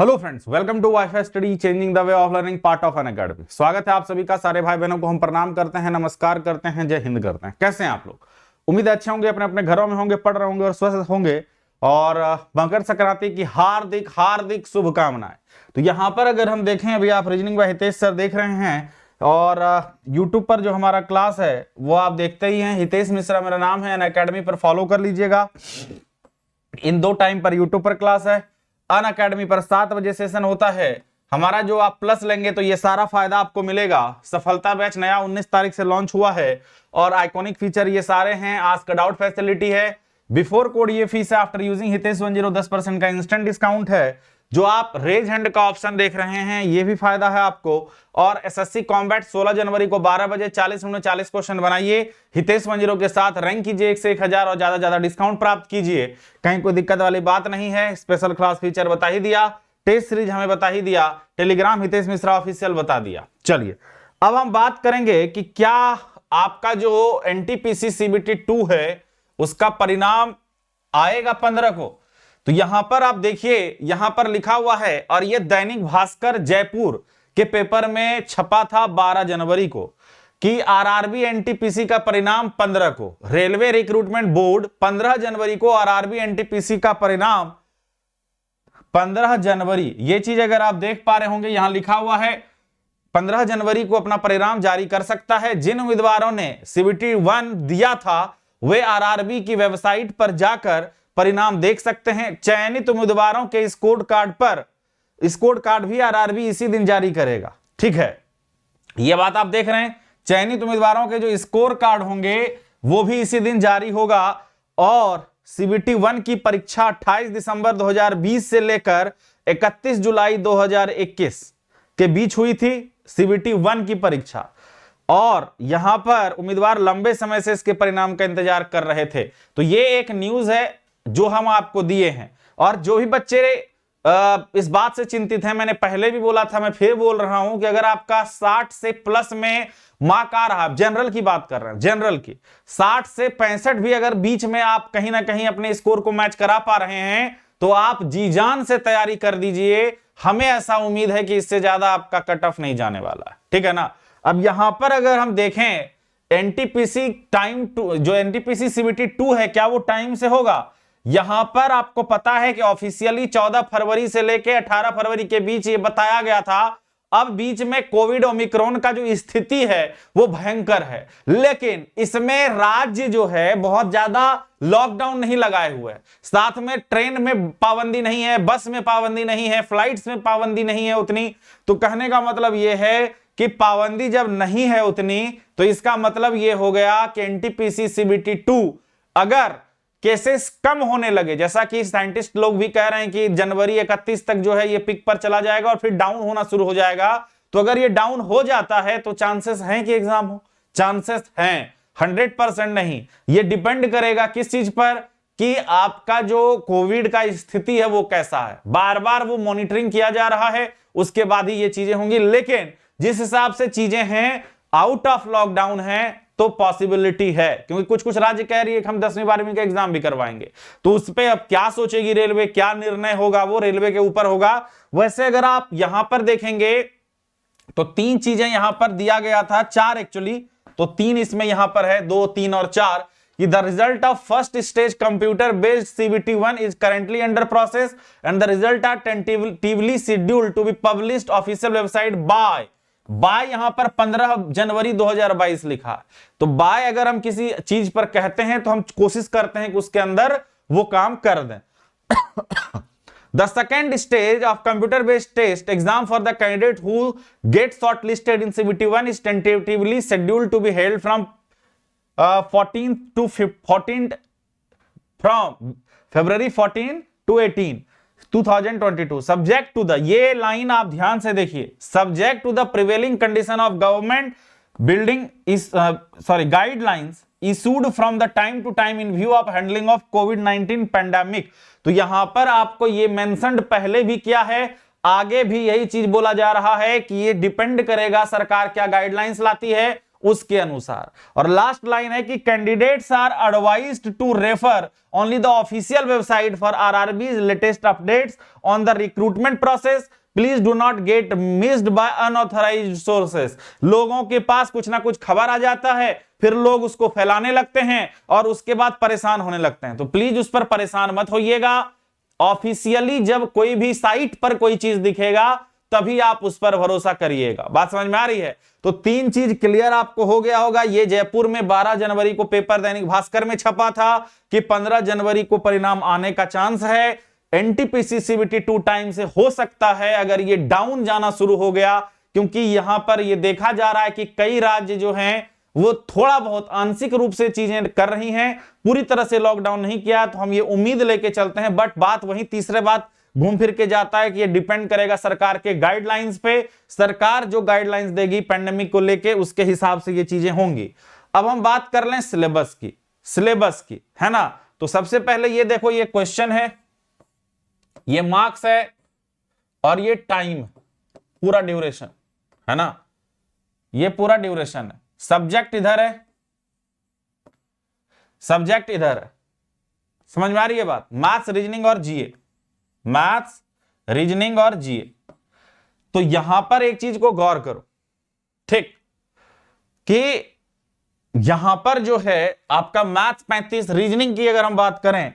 Hello friends, welcome to WiFi study changing the way of learning part of Unacademy. स्वागत है आप सभी का। सारे भाई बहनों को हम प्रणाम करते हैं, नमस्कार करते हैं, जय हिंद करते हैं। कैसे हैं आप लोग? उम्मीद है अच्छे होंगे, अपने अपने घरों में होंगे, पढ़ रहे होंगे और स्वस्थ होंगे। और मकर संक्रांति की हार्दिक हार्दिक शुभकामनाएं। तो यहाँ पर अगर हम देखें, अभी आप रीजनिंग बाय हितेश सर देख रहे हैं और यूट्यूब पर जो हमारा क्लास है वो आप देखते ही हैं। हितेश मिश्रा मेरा नाम है, एन अकेडमी पर फॉलो कर लीजिएगा। इन दो टाइम पर यूट्यूब पर क्लास है, अन अकेडमी पर 7 बजे सेशन होता है हमारा। जो आप प्लस लेंगे तो ये सारा फायदा आपको मिलेगा। सफलता बैच नया 19 तारीख से लॉन्च हुआ है और आइकॉनिक फीचर ये सारे हैं। आस्क डाउट फैसिलिटी है, बिफोर कोड ये फीस है, आफ्टर यूजिंग हितेश 10 10% का इंस्टेंट डिस्काउंट है। जो आप रेज हैंड का ऑप्शन देख रहे हैं ये भी फायदा है आपको। और एसएससी कॉम्बैट 16 जनवरी को 12 बजे 40 मिनट 40 क्वेश्चन बनाइए हितेश 10 के साथ, रैंक कीजिए 1 से 1000 और ज्यादा डिस्काउंट प्राप्त कीजिए। कहीं कोई दिक्कत वाली बात नहीं है। स्पेशल क्लास फीचर बता ही दिया, टेस्ट सीरीज हमें बता ही दिया, टेलीग्राम हितेश मिश्रा ऑफिशियल बता दिया। चलिए अब हम बात करेंगे कि क्या आपका जो एनटीपीसी सीबीटी 2 है उसका परिणाम आएगा 15 को। तो यहां पर आप देखिए, यहां पर लिखा हुआ है और यह दैनिक भास्कर जयपुर के पेपर में छपा था 12 जनवरी को कि आरआरबी एनटीपीसी का परिणाम 15 को। रेलवे रिक्रूटमेंट बोर्ड 15 जनवरी को आरआरबी एनटीपीसी का परिणाम 15 जनवरी, ये चीज अगर आप देख पा रहे होंगे यहां लिखा हुआ है 15 जनवरी को अपना परिणाम जारी कर सकता है। जिन उम्मीदवारों ने सीबीटी 1 दिया था वे आरआरबी की वेबसाइट पर जाकर परिणाम देख सकते हैं। चयनित उम्मीदवारों के स्कोर कार्ड भी आरआरबी इसी दिन जारी करेगा। ठीक है, यह बात आप देख रहे हैं। चयनित उम्मीदवारों के जो स्कोर कार्ड होंगे वो भी इसी दिन जारी होगा। और सीबीटी 1 की परीक्षा 28 दिसंबर 2020 से लेकर 31 जुलाई 2021 के बीच हुई थी सीबीटी 1 की परीक्षा। और यहां पर उम्मीदवार लंबे समय से इसके परिणाम का इंतजार कर रहे थे। तो ये एक न्यूज है जो हम आपको दिए हैं। और जो भी बच्चे इस बात से चिंतित हैं, मैंने पहले भी बोला था, मैं फिर बोल रहा हूं कि अगर आपका 60 से प्लस में मार्क आ रहा है, जनरल की बात कर रहे हैं, जनरल की 60 से 65 भी अगर बीच में आप कहीं ना कहीं अपने स्कोर को मैच करा पा रहे हैं तो आप जी जान से तैयारी कर दीजिए। हमें ऐसा उम्मीद है कि इससे ज्यादा आपका कट ऑफ नहीं जाने वाला है। ठीक है ना। अब यहां पर अगर हम देखें एनटीपीसी टाइम टू, जो एनटीपीसी सीबीटी 2 है, क्या वो टाइम से होगा? यहां पर आपको पता है कि ऑफिशियली 14 फरवरी से लेकर 18 फरवरी के बीच ये बताया गया था। अब बीच में कोविड ओमिक्रॉन का जो स्थिति है वो भयंकर है, लेकिन इसमें राज्य जो है बहुत ज्यादा लॉकडाउन नहीं लगाए हुए हैं। साथ में ट्रेन में पाबंदी नहीं है, बस में पाबंदी नहीं है, फ्लाइट्स में पाबंदी नहीं है उतनी। तो कहने का मतलब यह है कि पाबंदी जब नहीं है उतनी तो इसका मतलब यह हो गया कि एनटीपीसी सीबीटी 2 अगर केसेस कम होने लगे, जैसा कि साइंटिस्ट लोग भी कह रहे हैं कि जनवरी 31 तक जो है ये पिक पर चला जाएगा और फिर डाउन होना शुरू हो जाएगा। तो अगर ये डाउन हो जाता है तो चांसेस हैं कि एग्जाम हो, चांसेस हैं, 100% नहीं। ये डिपेंड करेगा किस चीज पर कि आपका जो कोविड का स्थिति है वो कैसा है। बार बार वो मॉनिटरिंग किया जा रहा है, उसके बाद ही ये चीजें होंगी। लेकिन जिस हिसाब से चीजें हैं, आउट ऑफ लॉकडाउन है तो पॉसिबिलिटी है, क्योंकि कुछ कुछ राज्य कह रही है कि हम 10वीं 12वीं का एग्जाम भी करवाएंगे। तो उस पे अब क्या सोचेगी रेलवे, क्या निर्णय होगा, वो रेलवे के ऊपर होगा। वैसे अगर आप यहां पर देखेंगे तो 3 चीजें यहां पर दिया गया था, 4 एक्चुअली, तो 3 इसमें यहां पर है, 2, 3 और 4। The result of first stage computer based CBT 1 is currently under process and the result are tentatively scheduled to be published official website by यहां पर 15 जनवरी 2022 लिखा। तो बाय अगर हम किसी चीज पर कहते हैं तो हम कोशिश करते हैं कि उसके अंदर वो काम कर दें। The second stage of computer-based test exam for the candidate who gets shortlisted in CBT 1 is tentatively scheduled to be held from 14th from February 14 to 18 2022 subject to the, ये लाइन आप ध्यान से देखिए, subject to the prevailing condition of government building is guidelines issued from the time to time in view of handling of COVID-19 pandemic। तो यहां पर आपको ये मेंशन्ड पहले भी किया है, आगे भी यही चीज बोला जा रहा है कि ये डिपेंड करेगा सरकार क्या गाइडलाइंस लाती है उसके अनुसार। और लास्ट लाइन है कि candidates are advised to refer only the official website for RRBs latest updates on the recruitment process, please do not get missed by unauthorised sources. लोगों के पास कुछ ना कुछ खबर आ जाता है, फिर लोग उसको फैलाने लगते हैं और उसके बाद परेशान होने लगते हैं, तो प्लीज उस पर परेशान मत होइएगा। ऑफिशियली जब कोई भी साइट पर कोई चीज दिखेगा तभी आप उस पर भरोसा करिएगा। बात समझ में आ रही है? तो 3 चीज क्लियर आपको हो गया होगा। ये जयपुर में 12 जनवरी को पेपर दैनिक भास्कर में छपा था कि 15 जनवरी को परिणाम आने का चांस है। एनटीपीसी सीबीटी 2 टाइम से हो सकता है अगर ये डाउन जाना शुरू हो गया, क्योंकि यहां पर ये देखा जा रहा है कि कई राज्य जो हैं वो थोड़ा बहुत आंशिक रूप से चीजें कर रही हैं, पूरी तरह से लॉकडाउन नहीं किया, तो हम ये उम्मीद लेके चलते हैं। बट बात वही तीसरे बात घूम फिर के जाता है कि ये डिपेंड करेगा सरकार के गाइडलाइंस पे। सरकार जो गाइडलाइंस देगी पेंडेमिक को लेके, उसके हिसाब से ये चीजें होंगी। अब हम बात कर लें सिलेबस की, है ना। तो सबसे पहले ये देखो, ये क्वेश्चन है, ये मार्क्स है और ये टाइम, पूरा ड्यूरेशन है ना, ये पूरा ड्यूरेशन है। सब्जेक्ट इधर है, सब्जेक्ट इधर है। समझ में आ रही है बात? मैथ्स, रीजनिंग और जीए, मैथ्स, रीजनिंग और जीए। तो यहां पर एक चीज को गौर करो, ठीक, कि यहां पर जो है आपका मैथ्स 35, रीजनिंग की अगर हम बात करें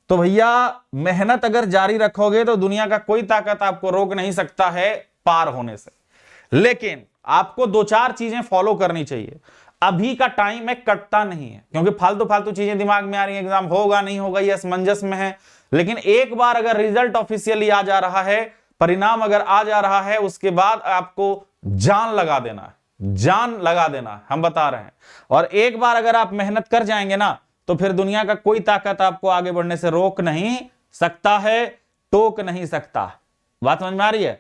तो भैया मेहनत अगर जारी रखोगे तो दुनिया का कोई ताकत आपको रोक नहीं सकता है पार होने से। लेकिन आपको 2-4 चीजें फॉलो करनी चाहिए। अभी का टाइम है कटता नहीं है, क्योंकि फालतू चीजें दिमाग में आ रही है, एग्जाम होगा नहीं होगा ये असमंजस में है। लेकिन एक बार अगर रिजल्ट ऑफिशियली आ जा रहा है, परिणाम अगर आ जा रहा है, उसके बाद आपको जान लगा देना है, जान लगा देना है, हम बता रहे हैं। और एक बार अगर आप मेहनत कर जाएंगे ना, तो फिर दुनिया का कोई ताकत आपको आगे बढ़ने से रोक नहीं सकता है, टोक नहीं सकता। बात समझ में आ रही है?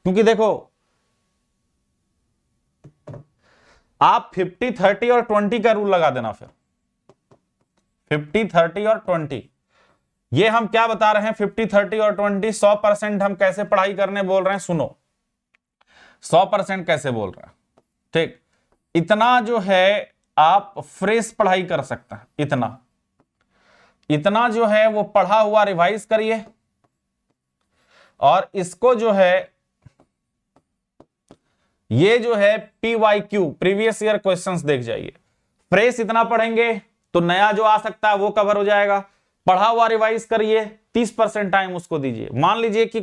क्योंकि देखो, आप 50, 30 और 20 का रूल लगा देना। फिर 50, 30 और 20, ये हम क्या बता रहे हैं? 50, 30 और 20, 100% हम कैसे पढ़ाई करने बोल रहे हैं, सुनो। 100% कैसे बोल रहे हैं, ठीक। इतना जो है आप फ्रेश पढ़ाई कर सकते हैं, इतना जो है वो पढ़ा हुआ रिवाइज करिए, और इसको जो है, ये जो है PYQ, प्रीवियस ईयर क्वेश्चंस देख जाइए। फ्रेश इतना पढ़ेंगे तो नया जो आ सकता है वो कवर हो जाएगा। पढ़ा हुआ रिवाइज करिए, 30% टाइम उसको दीजिए। मान लीजिए कि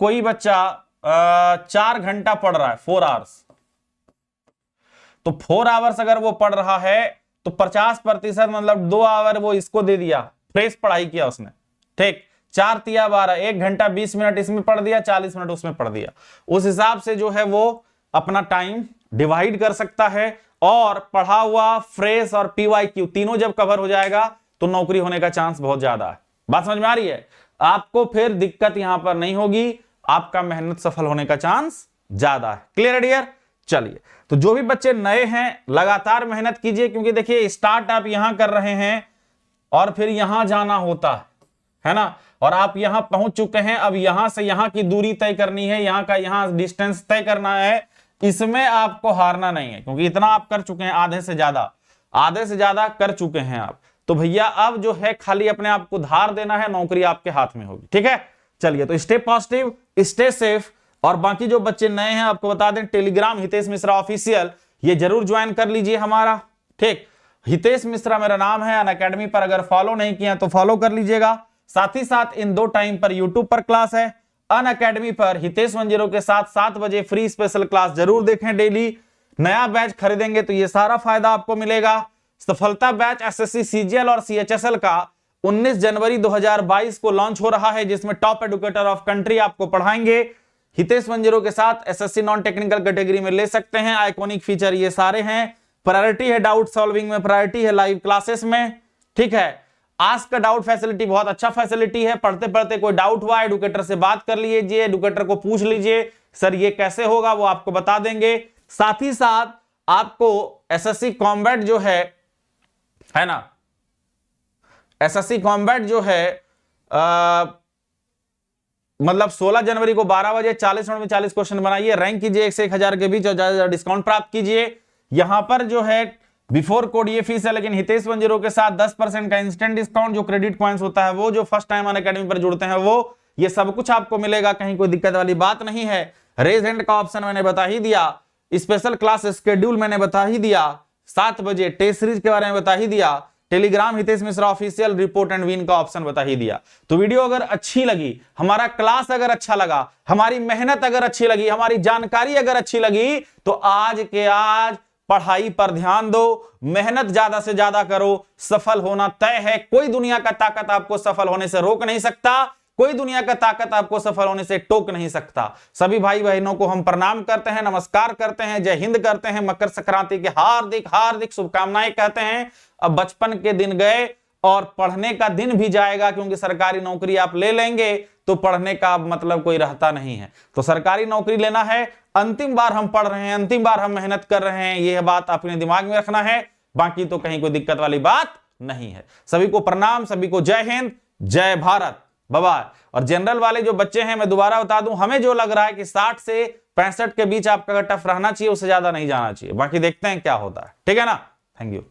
कोई बच्चा 4 घंटा पढ़ रहा है, 4 आवर्स, तो 4 आवर्स अगर वो पढ़ रहा है तो 50% मतलब 2 आवर वो इसको दे दिया, फ्रेश पढ़ाई किया उसने, ठीक। 4 तिया 12, 1 घंटा 20 मिनट इसमें पढ़ दिया, 40 मिनट उसमें पढ़ दिया। उस हिसाब से जो है वो अपना टाइम डिवाइड कर सकता है। और पढ़ा हुआ, फ्रेश और PYQ तीनों जब कवर हो जाएगा तो नौकरी होने का चांस बहुत ज्यादा है। बात समझ में आ रही है? आपको फिर दिक्कत यहां पर नहीं होगी, आपका मेहनत सफल होने का चांस ज्यादा है। क्लियर है डियर? चलिए, तो जो भी बच्चे नए हैं लगातार मेहनत कीजिए, क्योंकि देखिए स्टार्ट आप यहां कर रहे हैं और फिर यहां जाना होता है ना, और आप यहां पहुंच चुके हैं। अब यहां से यहां की दूरी तय करनी है, यहां का यहां डिस्टेंस तय करना है। इसमें आपको हारना नहीं है, क्योंकि इतना आप कर चुके हैं, आधे से ज्यादा कर चुके हैं आप। तो भैया अब जो है खाली अपने आप को धार देना है, नौकरी आपके हाथ में होगी। ठीक है, चलिए, तो स्टे पॉजिटिव, स्टे सेफ। और बाकी जो बच्चे नए हैं आपको बता दें, टेलीग्राम हितेश मिश्रा ऑफिशियल ये जरूर ज्वाइन कर लीजिए हमारा, ठीक। हितेश मिश्रा मेरा नाम है। अनअकैडमी पर अगर फॉलो नहीं किया तो फॉलो कर लीजिएगा। साथ ही साथ इन 2 टाइम पर यूट्यूब पर क्लास है। अनअकैडमी पर हितेश 10 के साथ 7 बजे फ्री स्पेशल क्लास जरूर देखें डेली। नया बैच खरीदेंगे तो ये सारा फायदा आपको मिलेगा। सफलता बैच एसएससी सीजीएल और सीएचएसएल का 19 जनवरी 2022 को लॉन्च हो रहा है, जिसमें टॉप एडुकेटर ऑफ कंट्री आपको पढ़ाएंगे। हितेश 10 के साथ एसएससी नॉन टेक्निकल कैटेगरी में ले सकते हैं। आइकॉनिक फीचर ये सारे हैं। प्रायोरिटी है डाउट सॉल्विंग में, प्रायोरिटी है लाइव क्लासेस में, ठीक है। आस्क का डाउट फैसिलिटी बहुत अच्छा फैसिलिटी है। पढ़ते पढ़ते कोई डाउट हुआ, एडुकेटर से बात कर लीजिए, एडुकेटर को पूछ लीजिए सर ये कैसे होगा, वो आपको बता देंगे। साथ ही साथ आपको एसएससी कॉम्बैट जो है ना, एसएससी कॉम्बैट जो है मतलब 16 जनवरी को 12 बजे 40 मिनट में 40 क्वेश्चन बनाइए, रैंक कीजिए 1 से 1000 के बीच और ज्यादा से ज्यादा डिस्काउंट प्राप्त कीजिए। यहां पर जो है बिफोर कोड ये फीस है, लेकिन हितेश 10 के साथ 10% का इंस्टेंट डिस्काउंट, जो क्रेडिट पॉइंट्स होता है वो, जो फर्स्ट टाइम अनअकैडमी पर जुड़ते हैं वो, ये सब कुछ आपको मिलेगा, कहीं कोई दिक्कत वाली बात नहीं है। रेज हैंड का ऑप्शन मैंने बता ही दिया, स्पेशल क्लास शेड्यूल मैंने बता ही दिया, 7 बजे टेस्ट सीरीज के बारे में बता ही दिया, Telegram Hitesh Mishra official report and win का ऑप्शन बता ही दिया। तो वीडियो अगर अच्छी लगी, हमारा क्लास अगर अच्छा लगा, हमारी मेहनत अगर अच्छी लगी, हमारी जानकारी अगर अच्छी लगी, तो आज के आज पढ़ाई पर ध्यान दो, मेहनत ज्यादा से ज्यादा करो, सफल होना तय है। कोई दुनिया का ताकत आपको सफल होने से रोक नहीं सकता, कोई दुनिया का ताकत आपको सफल होने से टोक नहीं सकता। सभी भाई बहनों को हम प्रणाम करते हैं, नमस्कार करते हैं, जय हिंद करते हैं, मकर संक्रांति के हार्दिक हार्दिक शुभकामनाएं कहते हैं। अब बचपन के दिन गए और पढ़ने का दिन भी जाएगा, क्योंकि सरकारी नौकरी आप ले लेंगे तो पढ़ने का मतलब कोई रहता नहीं है। तो सरकारी नौकरी लेना है, अंतिम बार हम पढ़ रहे हैं, अंतिम बार हम मेहनत कर रहे हैं, यह बात अपने दिमाग में रखना है। बाकी तो कहीं कोई दिक्कत वाली बात नहीं है। सभी को प्रणाम, सभी को जय हिंद, जय भारत, बाय बाय। और जनरल वाले जो बच्चे हैं, मैं दोबारा बता दूं, हमें जो लग रहा है कि 60 से 65 के बीच आपका टफ रहना चाहिए, उससे ज्यादा नहीं जाना चाहिए। बाकी देखते हैं क्या होता है, ठीक है ना। Thank you.